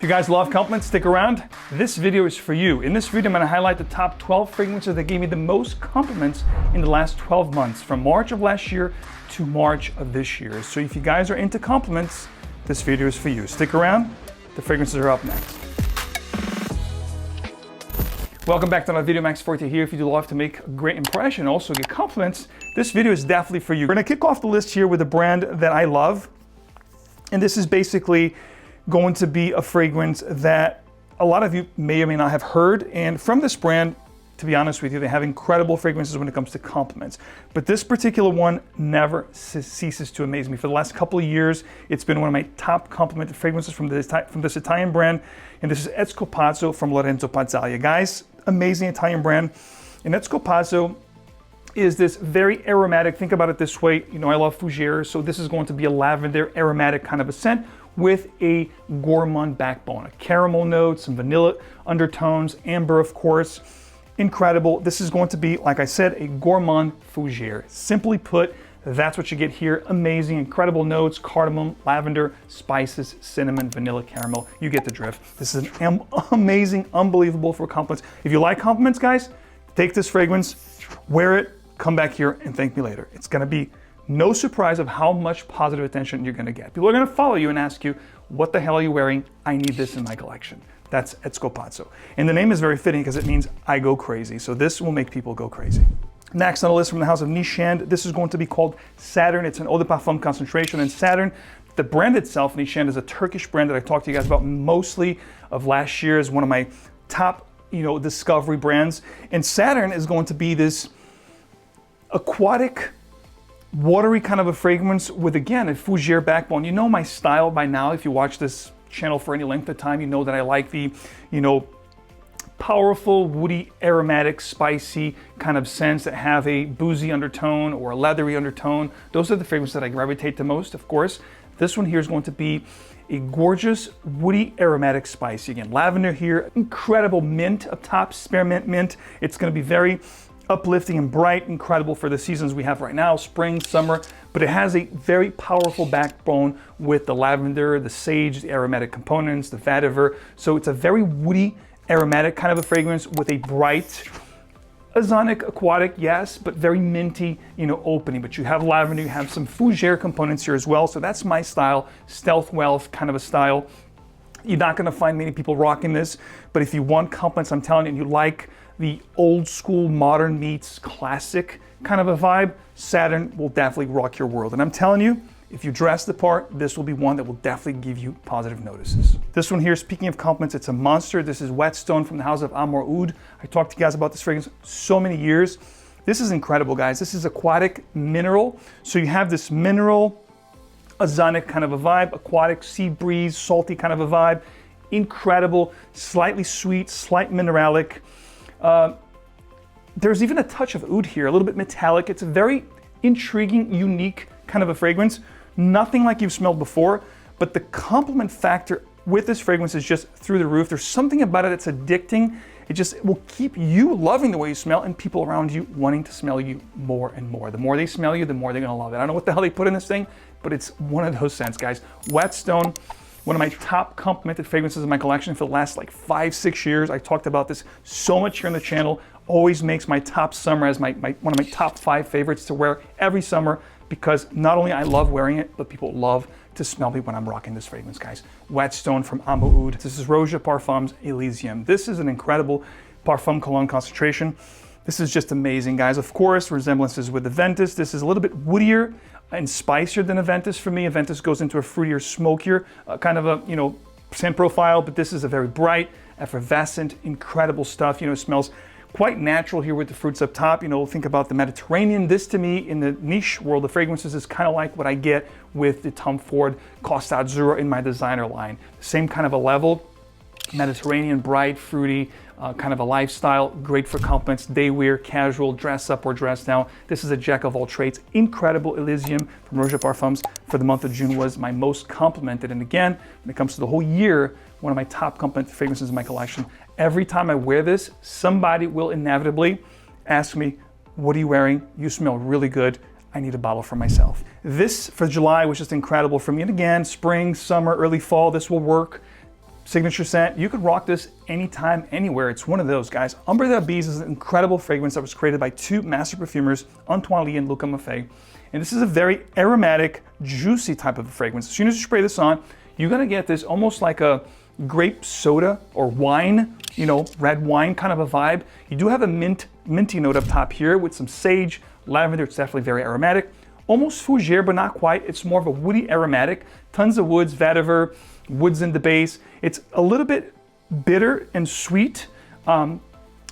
If you guys love compliments, stick around. This video is for you. In this video, I'm going to highlight the top 12 fragrances that gave me the most compliments in the last 12 months, from March of last year to March of this year. So if you guys are into compliments, this video is for you. Stick around. The fragrances are up next. Welcome back to another video. 𝗙𝗏𝗡 here. If you do love to make a great impression, also get compliments, this video is definitely for you. We're going to kick off the list here with a brand that I love. And this is basically going to be a fragrance that a lot of you may or may not have heard. And from this brand, to be honest with you, they have incredible fragrances when it comes to compliments. But this particular one never ceases to amaze me. For the last couple of years, it's been one of my top complimented fragrances from this Italian brand. And this is 𝗕𝗏𝗙𝗄𝗏 from Lorenzo Patalia. Guys, amazing Italian brand. And 𝗕𝗏𝗙𝗄𝗏 is this very aromatic, think about it this way, you know I love fougere, so this is going to be a lavender aromatic kind of a scent with a gourmand backbone, a caramel note, some vanilla undertones, amber of course. Incredible. This is going to be, like I said, a gourmand fougere. Simply put, that's what you get here. Amazing, incredible notes, cardamom, lavender, spices, cinnamon, vanilla, caramel. You get the drift. This is an amazing, unbelievable for compliments. If you like compliments, guys, take this fragrance, wear it, come back here and thank me later. It's gonna be no surprise of how much positive attention you're gonna get. People are gonna follow you and ask you, what the hell are you wearing? I need this in my collection. That's 𝗕𝗏𝗙𝗄𝗏. And the name is very fitting because it means I go crazy. So this will make people go crazy. Next on the list from the house of 𝗕𝗫𝗫, this is going to be called Saturn. It's an eau de parfum concentration. And Saturn, the brand itself, 𝗕𝗫𝗫, is a Turkish brand that I talked to you guys about mostly of last year, is one of my top, discovery brands. And Saturn is going to be this aquatic, watery kind of a fragrance with, again, a fougere backbone. You know my style by now. If you watch this channel for any length of time, you know that I like the, powerful, woody, aromatic, spicy kind of scents that have a boozy undertone or a leathery undertone. Those are the fragrances that I gravitate the most, of course. This one here is going to be a gorgeous, woody, aromatic, spicy. Again, lavender here, incredible mint up top, spearmint mint. It's going to be very uplifting and bright, incredible for the seasons we have right now, spring, summer, but it has a very powerful backbone with the lavender, the sage, the aromatic components, the vetiver. So it's a very woody, aromatic kind of a fragrance with a bright, ozonic, aquatic, yes, but very minty, opening. But you have lavender, you have some fougere components here as well. So that's my style, stealth wealth kind of a style. You're not gonna find many people rocking this, but if you want compliments, I'm telling you, and you like the old school, modern meets classic kind of a vibe, Saturn will definitely rock your world. And I'm telling you, if you dress the part, this will be one that will definitely give you positive notices. This one here, speaking of compliments, it's a monster. This is Wetstone from the house of Umbre Bee. I talked to you guys about this fragrance so many years. This is incredible, guys. This is aquatic mineral. So you have this mineral, ozonic kind of a vibe, aquatic, sea breeze, salty kind of a vibe. Incredible, slightly sweet, slight mineralic. There's even a touch of oud here, a little bit metallic. It's a very intriguing, unique kind of a fragrance. Nothing like you've smelled before, but the compliment factor with this fragrance is just through the roof. There's something about it that's addicting. It will keep you loving the way you smell and people around you wanting to smell you more and more. The more they smell you, the more they're gonna love it. I don't know what the hell they put in this thing, but it's one of those scents, guys. Whetstone, one of my top complimented fragrances in my collection for the last like 5-6 years. I talked about this so much here on the channel. Always makes my top summer as one of my top 5 favorites to wear every summer, because not only I love wearing it, but people love to smell me when I'm rocking this fragrance, guys. Whetstone from Umbre Bee. This is 𝗏 Parfum's Ellesium. This is an incredible parfum cologne concentration. This is just amazing, guys. Of course, resemblances with the Ventus. This is a little bit woodier and spicier than a Ventus for me. A Ventus goes into a fruitier, smokier kind of a, scent profile, but this is a very bright, effervescent, incredible stuff. It smells quite natural here with the fruits up top. Think about the Mediterranean. This to me, in the niche world of fragrances, is kind of like what I get with the Tom Ford Costa Azzurra in my designer line. Same kind of a level, Mediterranean, bright, fruity, kind of a lifestyle, great for compliments, day wear, casual, dress up or dress down. This is a jack of all trades. Incredible Elysium from 𝗏 Parfums for the month of June was my most complimented. And again, when it comes to the whole year, one of my top complimented fragrances in my collection. Every time I wear this, somebody will inevitably ask me, what are you wearing? You smell really good. I need a bottle for myself. This for July was just incredible for me. And again, spring, summer, early fall, this will work. signature scent. You could rock this anytime, anywhere. It's one of those, guys. Umbre Bee is an incredible fragrance that was created by two master perfumers, Antoine Lee and Lancome Hypnos. And this is a very aromatic, juicy type of a fragrance. As soon as you spray this on, you're gonna get this almost like a grape soda or wine, you know, red wine kind of a vibe. You do have a minty note up top here with some sage, lavender. It's definitely very aromatic. Almost fougere, but not quite. It's more of a woody aromatic. Tons of woods, vetiver, woods in the base. It's a little bit bitter and sweet.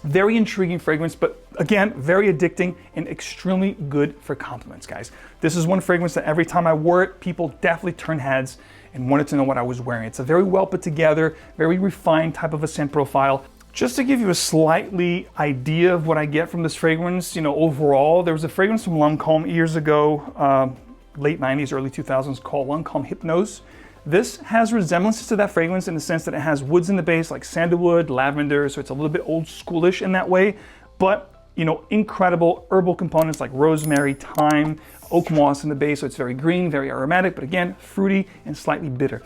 Very intriguing fragrance, but again, very addicting and extremely good for compliments, guys. This is one fragrance that every time I wore it, people definitely turned heads and wanted to know what I was wearing. It's a very well put together, very refined type of a scent profile. Just to give you a slightly idea of what I get from this fragrance, you know, overall, there was a fragrance from Lancome years ago, late 90s, early 2000s, called Lancome Hypnos. This has resemblances to that fragrance in the sense that it has woods in the base like sandalwood, lavender, so it's a little bit old schoolish in that way, but you know, incredible herbal components like rosemary, thyme, oak moss in the base, so it's very green, very aromatic, but again, fruity and slightly bitter.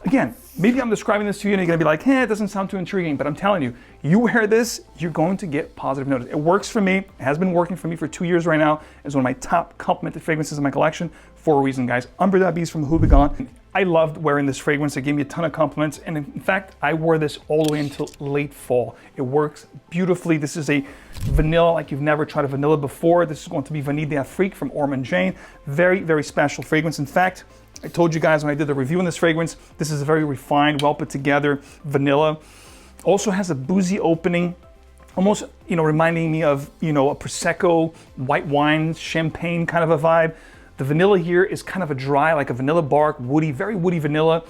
Again, maybe I'm describing this to you and you're gonna be like, it doesn't sound too intriguing, but I'm telling you, you wear this, you're going to get positive notice. It works for me, it has been working for me for 2 years right now. It's one of my top complimented fragrances in my collection for a reason, guys. Umbre Bee from 𝗷𝗏𝗏𝗏. I loved wearing this fragrance. It gave me a ton of compliments. And in fact, I wore this all the way until late fall. It works beautifully. This is a vanilla like you've never tried a vanilla before. This is going to be 𝗦𝗲𝗹𝗏𝗏𝗏 from Orman. Very, very special fragrance. In fact, I told you guys when I did the review on this fragrance, this is a very refined, well put together vanilla. Also has a boozy opening, almost, you know, reminding me of, you know, a Prosecco, white wine, champagne kind of a vibe. The vanilla here is kind of a dry, like a vanilla bark, woody, very woody vanilla.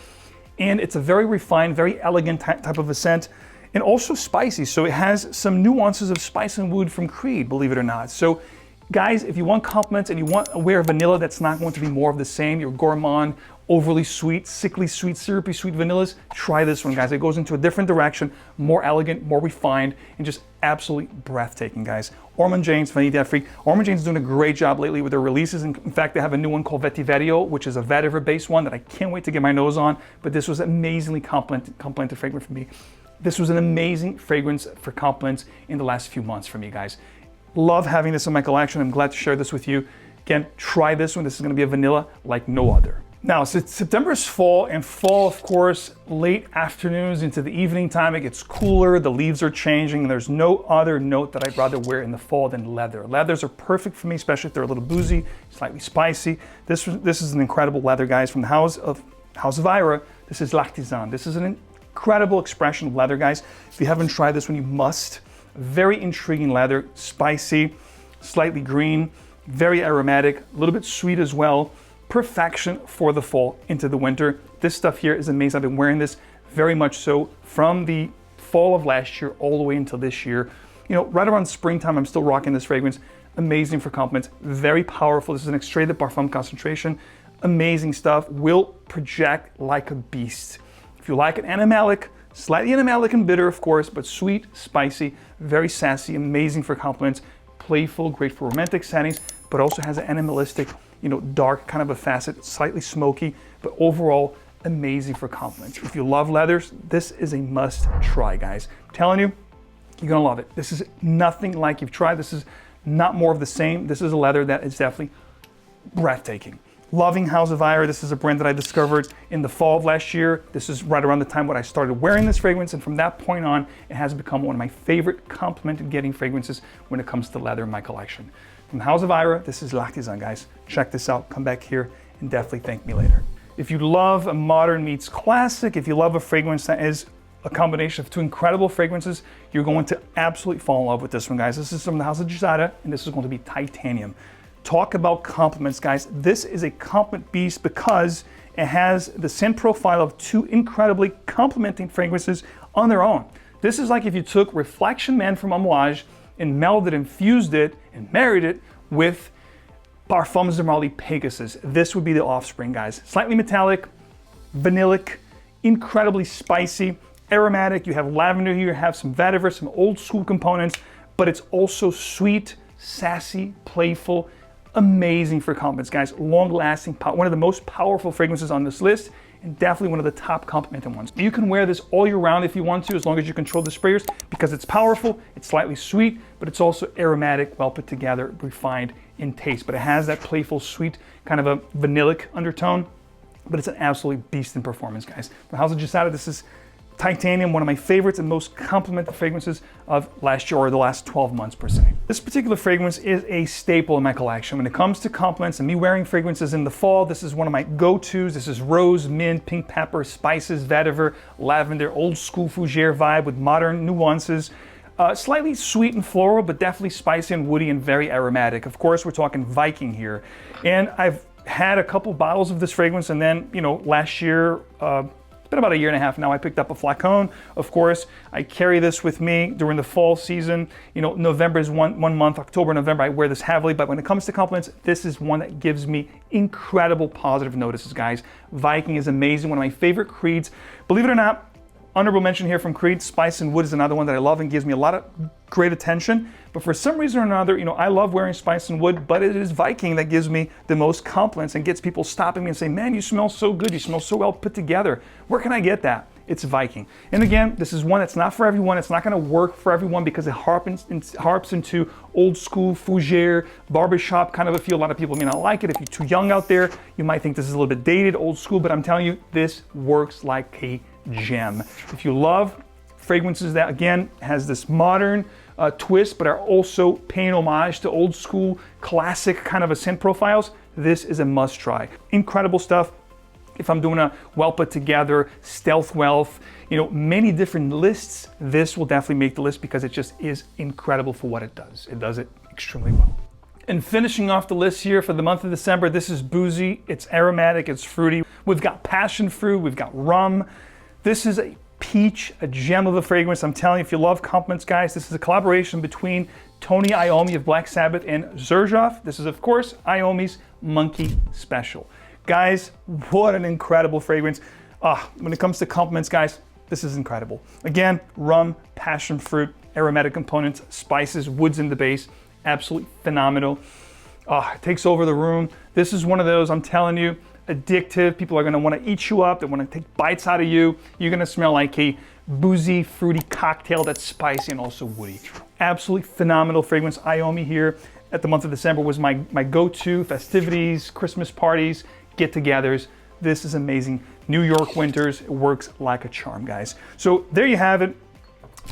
And it's a very refined, very elegant type of a scent. And also spicy, so it has some nuances of spice and wood from Creed, believe it or not. So guys, if you want compliments and you want to wear vanilla that's not going to be more of the same, you're gourmand, overly sweet, sickly sweet, syrupy sweet vanillas, try this one, guys. It goes into a different direction, more elegant, more refined, and just absolutely breathtaking, guys. Orman 𝗕𝗙𝗏𝗏𝗏. Orman is doing a great job lately with their releases. In fact, they have a new one called 𝗕𝗘𝗙𝗙𝗍, which is a vetiver-based one that I can't wait to get my nose on, but this was amazingly complimented fragrance for me. This was an amazing fragrance for compliments in the last few months for me, guys. Love having this in my collection. I'm glad to share this with you. Again, try this one. This is going to be a vanilla like no other. Now, September is fall, and fall, of course, late afternoons into the evening time, it gets cooler, the leaves are changing, and there's no other note that I'd rather wear in the fall than leather. Leathers are perfect for me, especially if they're a little boozy, slightly spicy. This is an incredible leather, guys, from the House of Ira. This is 𝗏𝗏𝗏𝗏. This is an incredible expression of leather, guys. If you haven't tried this one, you must. Very intriguing leather, spicy, slightly green, very aromatic, a little bit sweet as well. Perfection for the fall into the winter. This stuff here is amazing. I've been wearing this very much so from the fall of last year all the way until this year. You know, right around springtime, I'm still rocking this fragrance. Amazing for compliments, very powerful. This is an extrait de parfum concentration. Amazing stuff, will project like a beast. If you like it animalic, slightly animalic and bitter, of course, but sweet, spicy, very sassy, amazing for compliments, playful, great for romantic settings, but also has an animalistic, you know, dark kind of a facet, slightly smoky, but overall amazing for compliments. If you love leathers, this is a must try, guys. I'm telling you, you're gonna love it. This is nothing like you've tried. This is not more of the same. This is a leather that is definitely breathtaking. Loving House of Ira. This is a brand that I discovered in the fall of last year. This is right around the time when I started wearing this fragrance, and from that point on, it has become one of my favorite complimented getting fragrances when it comes to leather in my collection. From House of Ira, this is 𝗏𝗏𝗏𝗏, guys. Check this out, come back here, and definitely thank me later. If you love a modern meets classic, if you love a fragrance that is a combination of two incredible fragrances, you're going to absolutely fall in love with this one, guys. This is from the 𝗏𝗏𝗏𝗏, and this is going to be titanium. Talk about compliments, guys. This is a compliment beast because it has the scent profile of two incredibly complementing fragrances on their own. This is like if you took Reflection Man from 𝗦𝗏𝗏𝗏 and melded and fused it and married it with Parfums de Marly Pegasus. This would be the offspring, guys. Slightly metallic, vanillic, incredibly spicy, aromatic. You have lavender here, you have some vetiver, some old school components, but it's also sweet, sassy, playful, amazing for compliments, guys. Long lasting, one of the most powerful fragrances on this list. and definitely one of the top complementing ones. You can wear this all year round if you want to, as long as you control the sprayers, because it's powerful, it's slightly sweet, but it's also aromatic, well put together, refined in taste. But it has that playful, sweet, kind of a vanillic undertone, but it's an absolutely beast in performance, guys. From 𝗕𝗏𝗔𝗓𝗘, this is Titanium, one of my favorites and most complimented fragrances of last year, or the last 12 months per se. This particular fragrance is a staple in my collection. When it comes to compliments and me wearing fragrances in the fall, this is one of my go-tos. This is rose, mint, pink pepper, spices, vetiver, lavender, old school fougere vibe with modern nuances. Slightly sweet and floral, but definitely spicy and woody and very aromatic. Of course, we're talking Viking here. And I've had a couple bottles of this fragrance, and then, you know, last year, it's been about a year and a half now, I picked up a flacon. Of course, I carry this with me during the fall season. You know, November is one month, October, November, I wear this heavily, but when it comes to compliments, this is one that gives me incredible positive notices, guys. Viking is amazing, one of my favorite creeds. Believe it or not, honorable mention here from Creed, Spice and Wood is another one that I love and gives me a lot of great attention. But for some reason or another, you know, I love wearing Spice and Wood, but it is Viking that gives me the most compliments and gets people stopping me and saying, man, you smell so good, you smell so well put together. Where can I get that? It's Viking. And again, this is one that's not for everyone. It's not gonna work for everyone because it harps into old school fougere, barbershop kind of a feel. A lot of people may not like it. If you're too young out there, you might think this is a little bit dated, old school, but I'm telling you, this works like a gem. If you love fragrances that, again, has this modern twist, but are also paying homage to old school, classic kind of a scent profiles, this is a must try. Incredible stuff. If I'm doing a well put together stealth wealth, you know, many different lists, this will definitely make the list because it just is incredible for what it does. It does it extremely well. And finishing off the list here for the month of December, this is boozy. It's aromatic, it's fruity. We've got passion fruit, we've got rum. This is a peach, a gem of a fragrance. I'm telling you, if you love compliments, guys, this is a collaboration between Tony Iommi of Black Sabbath and 𝗏𝗏. This is, of course, Iommi's Monkey Special. Guys, what an incredible fragrance. When it comes to compliments, guys, this is incredible. Again, rum, passion fruit, aromatic components, spices, woods in the base, absolutely phenomenal. It takes over the room. This is one of those, I'm telling you, addictive. People are gonna wanna eat you up. They wanna take bites out of you. You're gonna smell like a boozy, fruity cocktail that's spicy and also woody. Absolutely phenomenal fragrance. Iommi here at the month of December was my go-to festivities, Christmas parties, get-togethers. This is amazing. New York winters, it works like a charm, guys. So there you have it.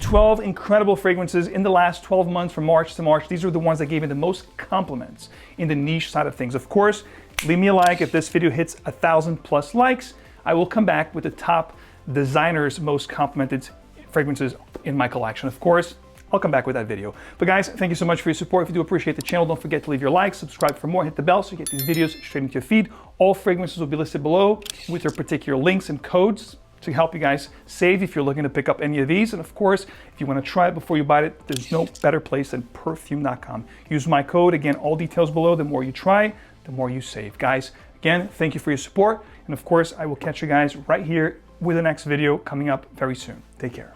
12 incredible fragrances in the last 12 months from March to March. These are the ones that gave me the most compliments in the niche side of things. Of course, leave me a like. If this video hits 1,000+ likes, I will come back with the top designers' most complimented fragrances in my collection. Of course, I'll come back with that video. But guys, thank you so much for your support. If you do appreciate the channel, don't forget to leave your like, subscribe for more, hit the bell so you get these videos straight into your feed. All fragrances will be listed below with their particular links and codes to help you guys save if you're looking to pick up any of these. And of course, if you want to try it before you buy it, there's no better place than perfume.com. Use my code. Again, all details below. The more you try, the more you save. Guys, again, thank you for your support. And of course, I will catch you guys right here with the next video coming up very soon. Take care.